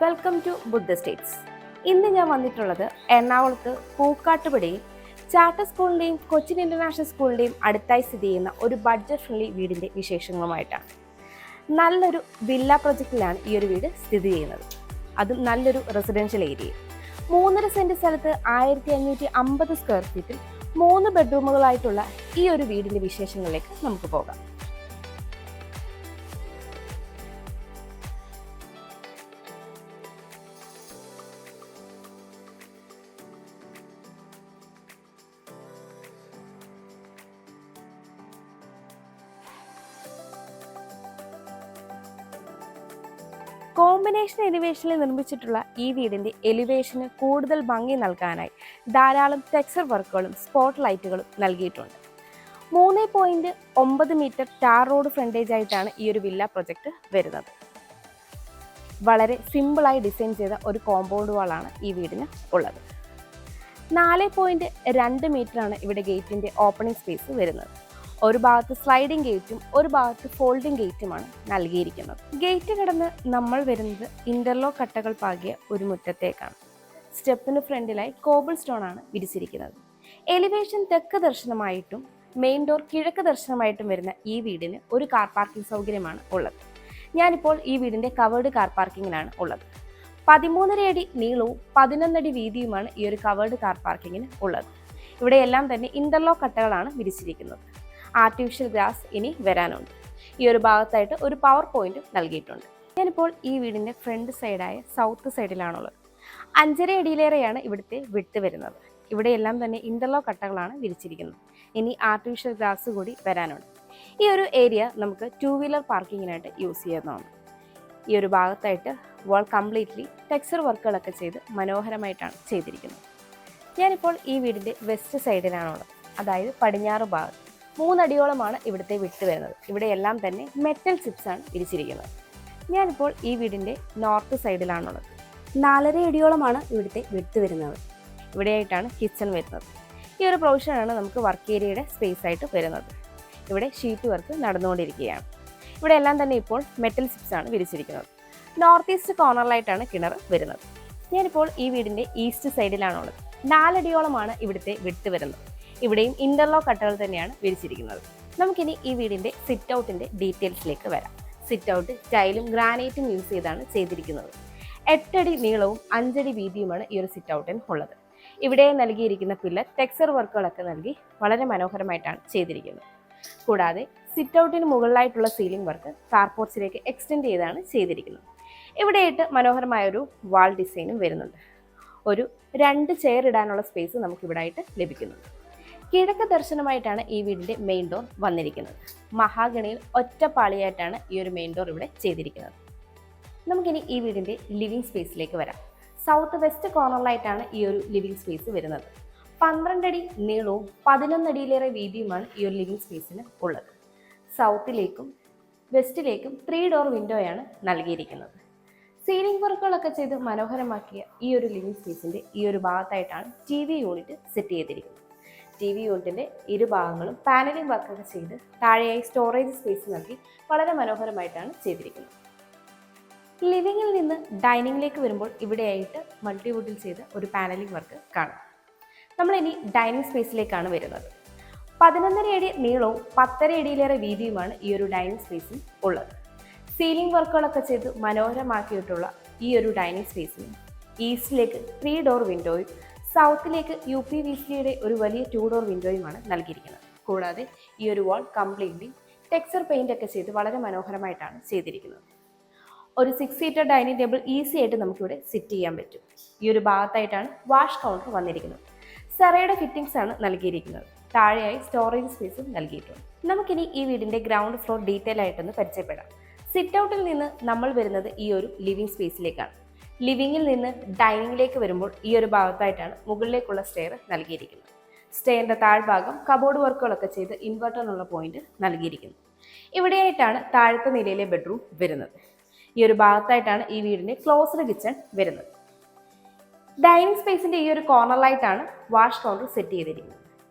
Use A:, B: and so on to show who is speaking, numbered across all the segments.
A: Welcome to Buddha States. ഇന്ന് ഞാൻ വന്നിട്ടുള്ളത് എറണാകുളത്ത് പൂക്കാട്ടുപടിയിൽ ചാർട്ടർ സ്കൂളിൻ്റെയും കൊച്ചിൻ ഇൻ്റർനാഷണൽ സ്കൂളിൻ്റെയും അടുത്തായി സ്ഥിതി ചെയ്യുന്ന ഒരു ബഡ്ജറ്റ് ഫ്രണ്ട്ലി വീടിൻ്റെ വിശേഷങ്ങളുമായിട്ടാണ്. നല്ലൊരു വില്ല പ്രൊജക്റ്റിലാണ് ഈ ഒരു വീട് സ്ഥിതി ചെയ്യുന്നത്, അതും നല്ലൊരു റെസിഡൻഷ്യൽ ഏരിയയിൽ. 3.5 സെൻറ്റ് സ്ഥലത്ത് 1550 സ്ക്വയർ ഫീറ്റിൽ 3 ബെഡ്റൂമുകളായിട്ടുള്ള ഈ ഒരു വീടിൻ്റെ വിശേഷങ്ങളിലേക്ക് നമുക്ക് പോകാം. കോമ്പിനേഷൻ എലിവേഷനിൽ നിർമ്മിച്ചിട്ടുള്ള ഈ വീടിൻ്റെ എലിവേഷന് കൂടുതൽ ഭംഗി നൽകാനായി ധാരാളം ടെക്സ്ചർ വർക്കുകളും സ്പോട്ട് ലൈറ്റുകളും നൽകിയിട്ടുണ്ട്. 3.9 മീറ്റർ ടാർ റോഡ് ഫ്രണ്ടേജ് ആയിട്ടാണ് ഈ ഒരു വില്ല പ്രൊജക്റ്റ് വരുന്നത്. വളരെ സിമ്പിളായി ഡിസൈൻ ചെയ്ത ഒരു കോമ്പൗണ്ട് വാളാണ് ഈ വീടിന് ഉള്ളത്. 4.2 മീറ്ററാണ് ഇവിടെ ഗേറ്റിൻ്റെ ഓപ്പണിംഗ് സ്പേസ് വരുന്നത്. ഒരു ഭാഗത്ത് സ്ലൈഡിംഗ് ഗേറ്റും ഒരു ഭാഗത്ത് ഫോൾഡിംഗ് ഗേറ്റുമാണ് നൽകിയിരിക്കുന്നത്. ഗേറ്റ് കടന്ന് നമ്മൾ വരുന്നത് ഇന്റർലോക്ക് കട്ടകൾ പാകിയ ഒരു മുറ്റത്തേക്കാണ്. സ്റ്റെപ്പിന് ഫ്രണ്ടിലായി കോബിൾ സ്റ്റോൺ ആണ് വിരിച്ചിരിക്കുന്നത്. എലിവേഷൻ തെക്ക് ദർശനമായിട്ടും മെയിൻ ഡോർ കിഴക്ക് ദർശനമായിട്ടും വരുന്ന ഈ വീടിന് ഒരു കാർ പാർക്കിംഗ് സൗകര്യമാണ് ഉള്ളത്. ഞാനിപ്പോൾ ഈ വീടിൻ്റെ കവേർഡ് കാർ പാർക്കിങ്ങിനാണ് ഉള്ളത്. 13.5 അടി നീളവും 11 അടി വീതിയുമാണ് ഈ ഒരു കവേർഡ് കാർ പാർക്കിങ്ങിന് ഉള്ളത്. ഇവിടെയെല്ലാം തന്നെ ഇന്റർലോക്ക് കട്ടകളാണ് വിരിച്ചിരിക്കുന്നത്. ആർട്ടിഫിഷ്യൽ ഗ്രാസ് ഇനി വരാനുണ്ട്. ഈ ഒരു ഭാഗത്തായിട്ട് ഒരു പവർ പോയിന്റ് നൽകിയിട്ടുണ്ട്. ഞാനിപ്പോൾ ഈ വീടിൻ്റെ ഫ്രണ്ട് സൈഡായ സൗത്ത് സൈഡിലാണുള്ളത്. 5.5 അടിയിലേറെയാണ് ഇവിടുത്തെ വിട്ട് വരുന്നത്. ഇവിടെയെല്ലാം തന്നെ ഇന്റർലോക്ക് കട്ടകളാണ് വിരിച്ചിരിക്കുന്നത്. ഇനി ആർട്ടിഫിഷ്യൽ ഗ്രാസ് കൂടി വരാനുണ്ട്. ഈ ഒരു ഏരിയ നമുക്ക് 2 വീലർ പാർക്കിങ്ങിനായിട്ട് യൂസ് ചെയ്യുന്നതാണ്. ഈ ഒരു ഭാഗത്തായിട്ട് വാൾ കംപ്ലീറ്റ്ലി ടെക്സ്ചർ വർക്കുകളൊക്കെ ചെയ്ത് മനോഹരമായിട്ടാണ് ചെയ്തിരിക്കുന്നത്. ഞാനിപ്പോൾ ഈ വീടിൻ്റെ വെസ്റ്റ് സൈഡിലാണുള്ളത്, അതായത് പടിഞ്ഞാറ് ഭാഗത്ത്. 3 അടിയോളമാണ് ഇവിടുത്തെ വിട്ട് വരുന്നത്. ഇവിടെയെല്ലാം തന്നെ മെറ്റൽ ചിപ്സ് ആണ് വിരിച്ചിരിക്കുന്നത്. ഞാനിപ്പോൾ ഈ വീടിൻ്റെ നോർത്ത് സൈഡിലാണുള്ളത്. 4.5 അടിയോളമാണ് ഇവിടുത്തെ വിട്ട് വരുന്നത്. ഇവിടെയായിട്ടാണ് കിച്ചൺ വരുന്നത്. ഈ ഒരു പ്രൊവിഷനാണ് നമുക്ക് വർക്ക് ഏരിയയുടെ സ്പേസ് ആയിട്ട് വരുന്നത്. ഇവിടെ ഷീറ്റ് വർക്ക് നടന്നുകൊണ്ടിരിക്കുകയാണ്. ഇവിടെ എല്ലാം തന്നെ ഇപ്പോൾ മെറ്റൽ ചിപ്സ് ആണ് വിരിച്ചിരിക്കുന്നത്. നോർത്ത് ഈസ്റ്റ് കോർണറിലായിട്ടാണ് കിണർ വരുന്നത്. ഞാനിപ്പോൾ ഈ വീടിൻ്റെ ഈസ്റ്റ് സൈഡിലാണുള്ളത്. 4 അടിയോളമാണ് ഇവിടുത്തെ വിട്ട് വരുന്നത്. ഇവിടെയും ഇന്റർലോക്ക് കട്ടകൾ തന്നെയാണ് വിരിച്ചിരിക്കുന്നത്. നമുക്കിനി ഈ വീടിൻ്റെ സിറ്റ് ഔട്ടിൻ്റെ ഡീറ്റെയിൽസിലേക്ക് വരാം. സിറ്റ് ഔട്ട് ടൈലും ഗ്രാനൈറ്റും യൂസ് ചെയ്താണ് ചെയ്തിരിക്കുന്നത്. 8 അടി നീളവും 5 അടി വീതിയുമാണ് ഈ ഒരു സിറ്റ് ഔട്ടിന് ഉള്ളത്. ഇവിടെ നൽകിയിരിക്കുന്ന പില്ലർ ടെക്സ്ചർ വർക്കുകളൊക്കെ നൽകി വളരെ മനോഹരമായിട്ടാണ് ചെയ്തിരിക്കുന്നത്. കൂടാതെ സിറ്റ് ഔട്ടിന് മുകളിലായിട്ടുള്ള സീലിംഗ് വർക്ക് കാർപോർച്ചിലേക്ക് എക്സ്റ്റെൻഡ് ചെയ്താണ് ചെയ്തിരിക്കുന്നത്. ഇവിടെയായിട്ട് മനോഹരമായൊരു വാൾ ഡിസൈനും വരുന്നുണ്ട്. ഒരു 2 ചെയർ ഇടാനുള്ള സ്പേസ് നമുക്കിവിടെ ആയിട്ട് ലഭിക്കുന്നുണ്ട്. കിഴക്ക് ദർശനമായിട്ടാണ് ഈ വീടിൻ്റെ മെയിൻ ഡോർ വന്നിരിക്കുന്നത്. മഹാഗണിയിൽ ഒറ്റപ്പാളിയായിട്ടാണ് ഈ ഒരു മെയിൻ ഡോർ ഇവിടെ ചെയ്തിരിക്കുന്നത്. നമുക്കിനി ഈ വീടിൻ്റെ ലിവിംഗ് സ്പേസിലേക്ക് വരാം. സൗത്ത് വെസ്റ്റ് കോർണറിലായിട്ടാണ് ഈ ഒരു ലിവിംഗ് സ്പേസ് വരുന്നത്. 12 അടി നീളവും 11 അടിയിലേറെ വീതിയുമാണ് ഈ ഒരു ലിവിംഗ് സ്പേസിന് ഉള്ളത്. സൗത്തിലേക്കും വെസ്റ്റിലേക്കും 3 ഡോർ വിൻഡോയാണ് നൽകിയിരിക്കുന്നത്. സീലിംഗ് വർക്കുകളൊക്കെ ചെയ്ത് മനോഹരമാക്കിയ ഈ ഒരു ലിവിംഗ് സ്പേസിൻ്റെ ഈ ഒരു ഭാഗത്തായിട്ടാണ് TV യൂണിറ്റ് സെറ്റ് ചെയ്തിരിക്കുന്നത്. TV യൂണിറ്റിൻ്റെ ഇരുഭാഗങ്ങളും പാനലിംഗ് വർക്കൊക്കെ ചെയ്ത് താഴെയായി സ്റ്റോറേജ് സ്പേസ് നൽകി വളരെ മനോഹരമായിട്ടാണ് ചെയ്തിരിക്കുന്നത്. ലിവിങ്ങിൽ നിന്ന് ഡൈനിങ്ങിലേക്ക് വരുമ്പോൾ ഇവിടെയായിട്ട് മൾട്ടിവുഡിൽ ചെയ്ത ഒരു പാനലിംഗ് വർക്ക് കാണാം. നമ്മളിനി ഡൈനിങ് സ്പേസിലേക്കാണ് വരുന്നത്. 11.5 അടി നീളവും 10.5 അടിയിലേറെ വീതിയുമാണ് ഈ ഒരു ഡൈനിങ് സ്പേസിൽ ഉള്ളത്. സീലിംഗ് വർക്കുകളൊക്കെ ചെയ്ത് മനോഹരമാക്കിയിട്ടുള്ള ഈ ഒരു ഡൈനിങ് സ്പേസിന് ഈസ്റ്റിലേക്ക് 3 ഡോർ വിൻഡോയും സൗത്തിലേക്ക് UPVC ഒരു വലിയ 2 ഡോർ വിൻഡോയുമാണ് നൽകിയിരിക്കുന്നത്. കൂടാതെ ഈ ഒരു വാൾ കംപ്ലീറ്റ്ലി ടെക്സ്ചർ പെയിന്റ് ഒക്കെ ചെയ്ത് വളരെ മനോഹരമായിട്ടാണ് ചെയ്തിരിക്കുന്നത്. ഒരു 6 സീറ്റർ ഡൈനിങ് ടേബിൾ ഈസി ആയിട്ട് നമുക്കിവിടെ സിറ്റ് ചെയ്യാൻ പറ്റും. ഈ ഒരു ഭാഗത്തായിട്ടാണ് വാഷ് കൗണ്ടർ വന്നിരിക്കുന്നത്. സെറയുടെ ഫിറ്റിംഗ്സ് ആണ് നൽകിയിരിക്കുന്നത്. താഴെയായി സ്റ്റോറേജ് സ്പേസും നൽകിയിട്ടുണ്ട്. നമുക്കിനി ഈ വീടിൻ്റെ ഗ്രൗണ്ട് ഫ്ലോർ ഡീറ്റെയിൽ ആയിട്ടൊന്ന് പരിചയപ്പെടാം. സിറ്റ് ഔട്ടിൽ നിന്ന് നമ്മൾ വരുന്നത് ഈ ഒരു ലിവിംഗ് സ്പേസിലേക്കാണ്. ലിവിങ്ങിൽ നിന്ന് ഡൈനിങ്ങിലേക്ക് വരുമ്പോൾ ഈ ഒരു ഭാഗത്തായിട്ടാണ് മുകളിലേക്കുള്ള സ്റ്റെയർ നൽകിയിരിക്കുന്നത്. സ്റ്റെയറിൻ്റെ താഴ്ഭാഗം കബോർഡ് വർക്കുകളൊക്കെ ചെയ്ത് ഇൻവെർട്ടറിനുള്ള പോയിന്റ് നൽകിയിരിക്കുന്നു. ഇവിടെയായിട്ടാണ് താഴത്തെ നിലയിലെ ബെഡ്റൂം വരുന്നത്. ഈ ഒരു ഭാഗത്തായിട്ടാണ് ഈ വീടിൻ്റെ ക്ലോസ്ഡ് കിച്ചൺ വരുന്നത്. ഡൈനിങ് സ്പേസിൻ്റെ ഈ ഒരു കോർണറിലായിട്ടാണ് വാഷ് കൗണ്ടർ സെറ്റ് ചെയ്തിരിക്കുന്നത്.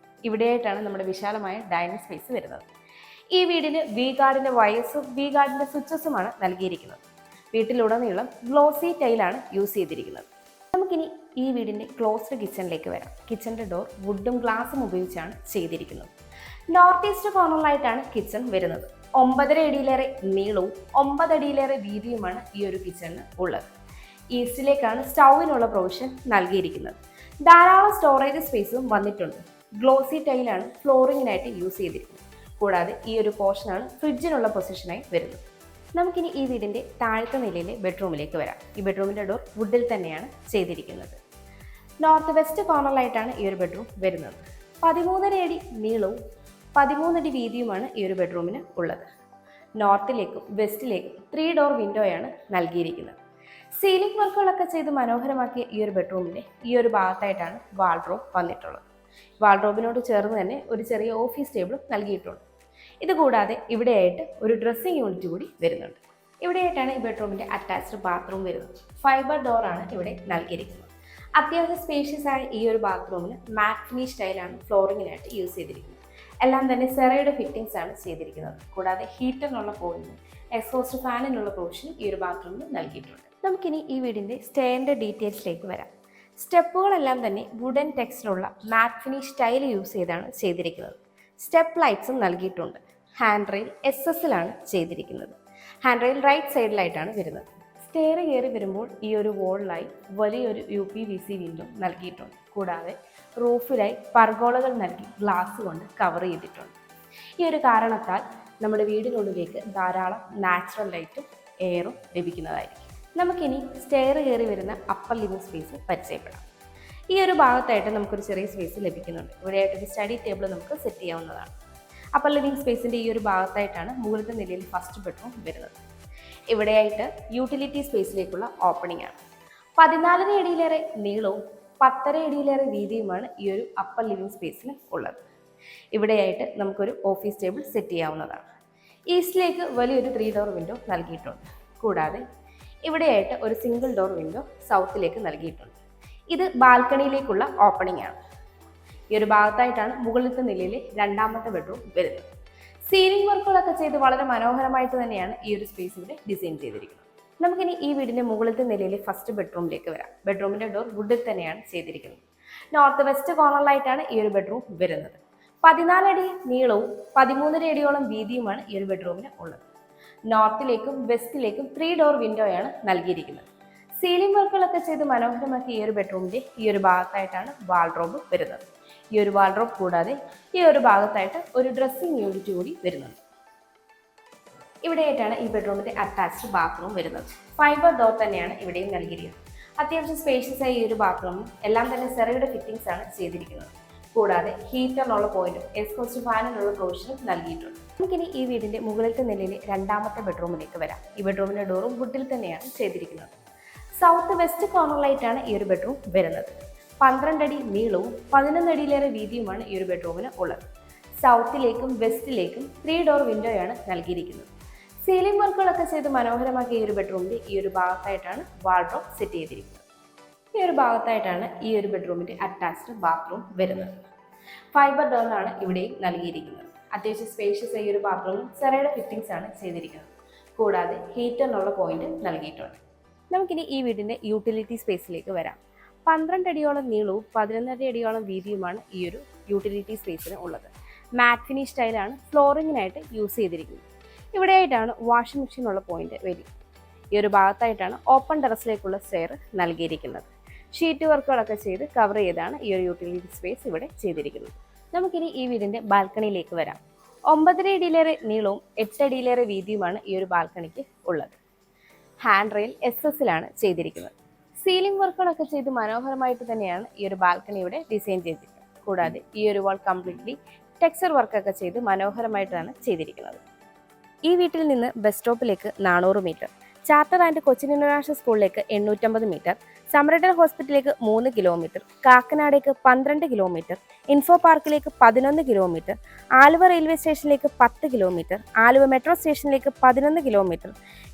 A: ഇവിടെയായിട്ടാണ് നമ്മുടെ വിശാലമായ ഡൈനിങ് സ്പേസ് വരുന്നത്. ഈ വീടിന് വി ഗാർഡിൻ്റെ വയസ്സും വി ഗാർഡിൻ്റെ സ്വിച്ചസുമാണ് നൽകിയിരിക്കുന്നത്. വീട്ടിലുടനീളം ഗ്ലോസി ടൈലാണ് യൂസ് ചെയ്തിരിക്കുന്നത്. നമുക്കിനി ഈ വീടിൻ്റെ ക്ലോസ്ഡ് കിച്ചണിലേക്ക് വരാം. കിച്ചണിൻ്റെ ഡോർ വുഡും ഗ്ലാസും ഉപയോഗിച്ചാണ് ചെയ്തിരിക്കുന്നത്. നോർത്ത് ഈസ്റ്റ് കോർണറിലായിട്ടാണ് കിച്ചൺ വരുന്നത്. 9.5 അടിയിലേറെ നീളവും 9 അടിയിലേറെ വീതിയുമാണ് ഈ ഒരു കിച്ചണിന് ഉള്ളത്. ഈസ്റ്റിലേക്കാണ് സ്റ്റൗവിനുള്ള പ്രൊവിഷൻ നൽകിയിരിക്കുന്നത്. ധാരാളം സ്റ്റോറേജ് സ്പേസും വന്നിട്ടുണ്ട്. ഗ്ലോസി ടൈലാണ് ഫ്ലോറിങ്ങിനായിട്ട് യൂസ് ചെയ്തിരിക്കുന്നത്. കൂടാതെ ഈ ഒരു പോർഷനാണ് ഫ്രിഡ്ജിനുള്ള പൊസിഷനായി വരുന്നത്. നമുക്കിനി ഈ വീടിൻ്റെ താഴത്തെ നിലയിലെ ബെഡ്റൂമിലേക്ക് വരാം. ഈ ബെഡ്റൂമിൻ്റെ ഡോർ വുഡിൽ തന്നെയാണ് ചെയ്തിരിക്കുന്നത്. നോർത്ത് വെസ്റ്റ് കോർണറിലായിട്ടാണ് ഈ ഒരു ബെഡ്റൂം വരുന്നത്. 13.5 അടി നീളവും 13 അടി വീതിയുമാണ് ഈ ഒരു ബെഡ്റൂമിന് ഉള്ളത്. നോർത്തിലേക്കും വെസ്റ്റിലേക്കും 3 ഡോർ വിൻഡോയാണ് നൽകിയിരിക്കുന്നത്. സീലിംഗ് വർക്കുകളൊക്കെ ചെയ്ത് മനോഹരമാക്കിയ ഈ ഒരു ബെഡ്റൂമിൻ്റെ ഈ ഒരു ഭാഗത്തായിട്ടാണ് വാൾഡ്രോബ് വന്നിട്ടുള്ളത്. വാൾഡ്രോബിനോട് ചേർന്ന് തന്നെ ഒരു ചെറിയ ഓഫീസ് ടേബിളും നൽകിയിട്ടുണ്ട്. ഇതുകൂടാതെ ഇവിടെയായിട്ട് ഒരു ഡ്രസ്സിംഗ് യൂണിറ്റ് കൂടി വരുന്നുണ്ട്. ഇവിടെയായിട്ടാണ് ഈ ബെഡ്റൂമിൻ്റെ അറ്റാച്ച്ഡ് ബാത്റൂം വരുന്നത്. ഫൈബർ ഡോറാണ് ഇവിടെ നൽകിയിരിക്കുന്നത്. അത്യാവശ്യം സ്പേഷ്യസ് ആയ ഈ ഒരു ബാത്റൂമിന് മാറ്റ് ഫിനിഷ് സ്റ്റൈലാണ് ഫ്ലോറിങ്ങിനായിട്ട് യൂസ് ചെയ്തിരിക്കുന്നത്. എല്ലാം തന്നെ സെറയുടെ ഫിറ്റിംഗ്സ് ആണ് ചെയ്തിരിക്കുന്നത്. കൂടാതെ ഹീറ്ററിനുള്ള പോയിന്റും എക്സോസ്റ്റ് ഫാനിനുള്ള പ്രൊവിഷൻ ഈ ഒരു ബാത്റൂമിൽ നൽകിയിട്ടുണ്ട്. നമുക്കിനി ഈ വീടിൻ്റെ സ്റ്റെയറിൻ്റെ ഡീറ്റെയിൽസിലേക്ക് വരാം. സ്റ്റെപ്പുകളെല്ലാം തന്നെ വുഡൻ ടെക്സ്റ്റിലുള്ള മാറ്റ് ഫിനിഷ് സ്റ്റൈൽ യൂസ് ചെയ്താണ് ചെയ്തിരിക്കുന്നത്. സ്റ്റെപ്പ് ലൈറ്റ്സും നൽകിയിട്ടുണ്ട്. ഹാൻഡ് റെയിൽ SS-ലാണ് ചെയ്തിരിക്കുന്നത്. ഹാൻഡ് റെയിൽ റൈറ്റ് സൈഡിലായിട്ടാണ് വരുന്നത്. സ്റ്റെയർ കയറി വരുമ്പോൾ ഈ ഒരു വോളിലായി വലിയൊരു UPVC വിൻഡോ നൽകിയിട്ടുണ്ട്. കൂടാതെ റൂഫിലായി പർഗോളകൾ നൽകി ഗ്ലാസ് കൊണ്ട് കവർ ചെയ്തിട്ടുണ്ട്. ഈ ഒരു കാരണത്താൽ നമ്മുടെ വീടിനുള്ളിലേക്ക് ധാരാളം നാച്ചുറൽ ലൈറ്റും എയറും ലഭിക്കുന്നതായിരിക്കും. നമുക്കിനി സ്റ്റെയർ കയറി വരുന്ന അപ്പർ ലിവിംഗ് സ്പേസ് പരിചയപ്പെടാം. ഈ ഒരു ഭാഗത്തായിട്ട് നമുക്കൊരു ചെറിയ സ്പേസ് ലഭിക്കുന്നുണ്ട്. ഇവിടെയായിട്ടൊരു സ്റ്റഡി ടേബിൾ നമുക്ക് സെറ്റ് ചെയ്യാവുന്നതാണ്. അപ്പർ ലിവിംഗ് സ്പേസിൻ്റെ ഈ ഒരു ഭാഗത്തായിട്ടാണ് മുകളിലത്തെ നിലയിൽ ഫസ്റ്റ് ബെഡ്റൂം വരുന്നത്. ഇവിടെയായിട്ട് യൂട്ടിലിറ്റി സ്പേസിലേക്കുള്ള ഓപ്പണിംഗ് ആണ്. 14 അടിയിലേറെ നീളവും 10.5 അടിയിലേറെ വീതിയുമാണ് ഈ ഒരു അപ്പർ ലിവിംഗ് സ്പേസിന് ഉള്ളത്. ഇവിടെയായിട്ട് നമുക്കൊരു ഓഫീസ് ടേബിൾ സെറ്റ് ചെയ്യാവുന്നതാണ്. ഈസ്റ്റിലേക്ക് വലിയൊരു 3 ഡോർ വിൻഡോ നൽകിയിട്ടുണ്ട്. കൂടാതെ ഇവിടെയായിട്ട് ഒരു സിംഗിൾ ഡോർ വിൻഡോ സൗത്തിലേക്ക് നൽകിയിട്ടുണ്ട്. ഇത് ബാൽക്കണിയിലേക്കുള്ള ഓപ്പണിംഗ് ആണ്. ഈ ഒരു ഭാഗത്തായിട്ടാണ് മുകളിലത്തെ നിലയിലെ രണ്ടാമത്തെ ബെഡ്റൂം വരുന്നത്. സീലിംഗ് വർക്കുകളൊക്കെ ചെയ്ത് വളരെ മനോഹരമായിട്ട് തന്നെയാണ് ഈ ഒരു സ്പേസ് ഇവിടെ ഡിസൈൻ ചെയ്തിരിക്കുന്നത്. നമുക്കിനി ഈ വീടിൻ്റെ മുകളിലത്തെ നിലയിലെ ഫസ്റ്റ് ബെഡ്റൂമിലേക്ക് വരാം. ബെഡ്റൂമിൻ്റെ ഡോർ വുഡിൽ തന്നെയാണ് ചെയ്തിരിക്കുന്നത്. നോർത്ത് വെസ്റ്റ് കോർണറിലായിട്ടാണ് ഈ ഒരു ബെഡ്റൂം വരുന്നത്. 14 അടി നീളവും 13 അടിയോളം വീതിയുമാണ് ഈ ഒരു ബെഡ്റൂമിന് ഉള്ളത്. നോർത്തിലേക്കും വെസ്റ്റിലേക്കും 3 ഡോർ വിൻഡോയാണ് നൽകിയിരിക്കുന്നത്. സീലിംഗ് വർക്കുകളൊക്കെ ചെയ്ത് മനോഹരമാക്കി ഈ ഒരു ബെഡ്റൂമിൻ്റെ ഈ ഒരു ഭാഗത്തായിട്ടാണ് വാൾഡ്രോബ് വരുന്നത്. ഈ ഒരു വാൾഡ്രോബ് കൂടാതെ ഈ ഒരു ഭാഗത്തായിട്ട് ഒരു ഡ്രസ്സിംഗ് യൂണിറ്റ് കൂടി വരുന്നുണ്ട്. ഇവിടെയായിട്ടാണ് ഈ ബെഡ്റൂമിൻ്റെ അറ്റാച്ച്ഡ് ബാത്റൂം വരുന്നത്. ഫൈബർ ഡോർ തന്നെയാണ് ഇവിടെയും നൽകിയിരിക്കുന്നത്. അത്യാവശ്യം സ്പേഷ്യസ് ആയ ഈ ഒരു ബാത്റൂമും എല്ലാം തന്നെ സെറയുടെ ഫിറ്റിംഗ്സ് ആണ് ചെയ്തിരിക്കുന്നത്. കൂടാതെ ഹീറ്ററിനുള്ള പോയിന്റും എക്സോസ്റ്റ് ഫാനിനുള്ള പ്രൊവിഷനും നൽകിയിട്ടുണ്ട്. നമുക്കിനി ഈ വീടിൻ്റെ മുകളിലത്തെ നിലയിലെ രണ്ടാമത്തെ ബെഡ്റൂമിലേക്ക് വരാം. ഈ ബെഡ്റൂമിൻ്റെ ഡോറും വുഡിൽ തന്നെയാണ് ചെയ്തിരിക്കുന്നത്. സൗത്ത് വെസ്റ്റ് കോർണറിലായിട്ടാണ് ഈ ഒരു ബെഡ്റൂം വരുന്നത്. 12 അടി നീളവും 11 അടിയിലേറെ വീതിയുമാണ് ഈ ഒരു ബെഡ്റൂമിന് ഉള്ളത്. സൗത്തിലേക്കും വെസ്റ്റിലേക്കും 3 ഡോർ വിൻഡോയാണ് നൽകിയിരിക്കുന്നത്. സീലിംഗ് വർക്കുകളൊക്കെ ചെയ്ത് മനോഹരമാക്കിയ ഈ ഒരു ബെഡ്റൂമിൻ്റെ ഈ ഒരു ഭാഗത്തായിട്ടാണ് വാൾഡ്രോബ് സെറ്റ് ചെയ്തിരിക്കുന്നത്. ഈ ഒരു ഭാഗത്തായിട്ടാണ് ഈ ഒരു ബെഡ്റൂമിൻ്റെ അറ്റാച്ച്ഡ് ബാത്റൂം വരുന്നത്. ഫൈബർ ഡോറാണ് ഇവിടെയും നൽകിയിരിക്കുന്നത്. അത്യാവശ്യം സ്പേഷ്യസ് ഈ ഒരു ബാത്റൂമിൽ സെറയുടെ ഫിറ്റിംഗ്സ് ആണ് ചെയ്തിരിക്കുന്നത്. കൂടാതെ ഹീറ്ററിനുള്ള പോയിന്റ് നൽകിയിട്ടുണ്ട്. നമുക്കിനി ഈ വീടിൻ്റെ യൂട്ടിലിറ്റി സ്പേസിലേക്ക് വരാം. 12 അടിയോളം നീളവും 11 അടിയോളം വീതിയുമാണ് ഈ ഒരു യൂട്ടിലിറ്റി സ്പേസിന് ഉള്ളത്. മാറ്റ് ഫിനിഷ് സ്റ്റൈലാണ് ഫ്ലോറിങ്ങിനായിട്ട് യൂസ് ചെയ്തിരിക്കുന്നത്. ഇവിടെയായിട്ടാണ് വാഷിംഗ് മെഷീനുള്ള പോയിന്റ് വരിക. ഈ ഒരു ഭാഗത്തായിട്ടാണ് ഓപ്പൺ ടെറസിലേക്കുള്ള സ്റ്റെയർ നൽകിയിരിക്കുന്നത്. ഷീറ്റ് വർക്കുകളൊക്കെ ചെയ്ത് കവർ ചെയ്താണ് ഈ ഒരു യൂട്ടിലിറ്റി സ്പേസ് ഇവിടെ ചെയ്തിരിക്കുന്നത്. നമുക്കിനി ഈ വീടിൻ്റെ ബാൽക്കണിയിലേക്ക് വരാം. 9.5 അടിയിലേറെ നീളവും 8 അടിയിലേറെ വീതിയുമാണ് ഈ ഒരു ബാൽക്കണിക്ക് ഉള്ളത്. ഹാൻഡ് റെയിൽ SS-ലാണ് ചെയ്തിരിക്കുന്നത്. സീലിംഗ് വർക്കുകളൊക്കെ ചെയ്ത് മനോഹരമായിട്ട് തന്നെയാണ് ഈ ഒരു ബാൽക്കണി ഇവിടെ ഡിസൈൻ ചെയ്തിരിക്കുന്നത്. കൂടാതെ ഈ ഒരു വാൾ കംപ്ലീറ്റ്ലി ടെക്സ്ചർ വർക്കൊക്കെ ചെയ്ത് മനോഹരമായിട്ടാണ് ചെയ്തിരിക്കുന്നത്. ഈ വീട്ടിൽ നിന്ന് ബസ് സ്റ്റോപ്പിലേക്ക് 400 metre, Charter and Cochin International സ്കൂളിലേക്ക് 850 മീറ്റർ, സമരട്ടൻ ഹോസ്പിറ്റലിലേക്ക് 3 കിലോമീറ്റർ, കാക്കനാടേക്ക് 12 കിലോമീറ്റർ, ഇൻഫോ പാർക്കിലേക്ക് 11 കിലോമീറ്റർ, ആലുവ റെയിൽവേ സ്റ്റേഷനിലേക്ക് 10 കിലോമീറ്റർ, ആലുവ മെട്രോ സ്റ്റേഷനിലേക്ക് 11 kilometre,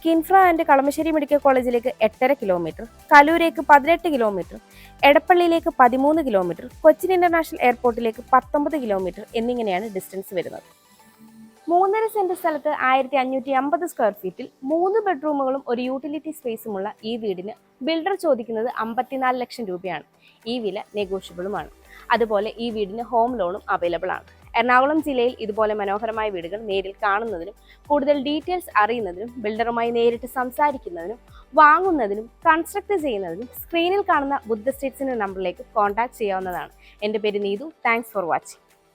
A: Kinfra and Kalamassery medical കോളേജിലേക്ക് 8.5 കിലോമീറ്റർ, കലൂരേക്ക് 18 കിലോമീറ്റർ, എടപ്പള്ളിയിലേക്ക് 13 കിലോമീറ്റർ, കൊച്ചിൻ ഇന്റർനാഷണൽ എയർപോർട്ടിലേക്ക് 19 കിലോമീറ്റർ എന്നിങ്ങനെയാണ് ഡിസ്റ്റൻസ് വരുന്നത്. 3.5 സെന്റ് സ്ഥലത്ത് 1550 സ്ക്വയർ ഫീറ്റിൽ 3 ബെഡ്റൂമുകളും ഒരു യൂട്ടിലിറ്റി സ്പേസുമുള്ള ഈ വീടിന് ബിൽഡർ ചോദിക്കുന്നത് 54 ലക്ഷം രൂപയാണ്. ഈ വില നെഗോഷ്യബിളുമാണ്. അതുപോലെ ഈ വീടിന് ഹോം ലോണും അവൈലബിൾ ആണ്. എറണാകുളം ജില്ലയിൽ ഇതുപോലെ മനോഹരമായ വീടുകൾ നേരിൽ കാണുന്നതിനും കൂടുതൽ ഡീറ്റെയിൽസ് അറിയുന്നതിനും ബിൽഡറുമായി നേരിട്ട് സംസാരിക്കുന്നതിനും വാങ്ങുന്നതിനും കൺസ്ട്രക്ട് ചെയ്യുന്നതിനും സ്ക്രീനിൽ കാണുന്ന ബുദ്ധ സ്റ്റേറ്റ്സിന്റെ നമ്പറിലേക്ക് കോൺടാക്ട് ചെയ്യാവുന്നതാണ്. എൻ്റെ പേര് നീതു. Thanks for watching.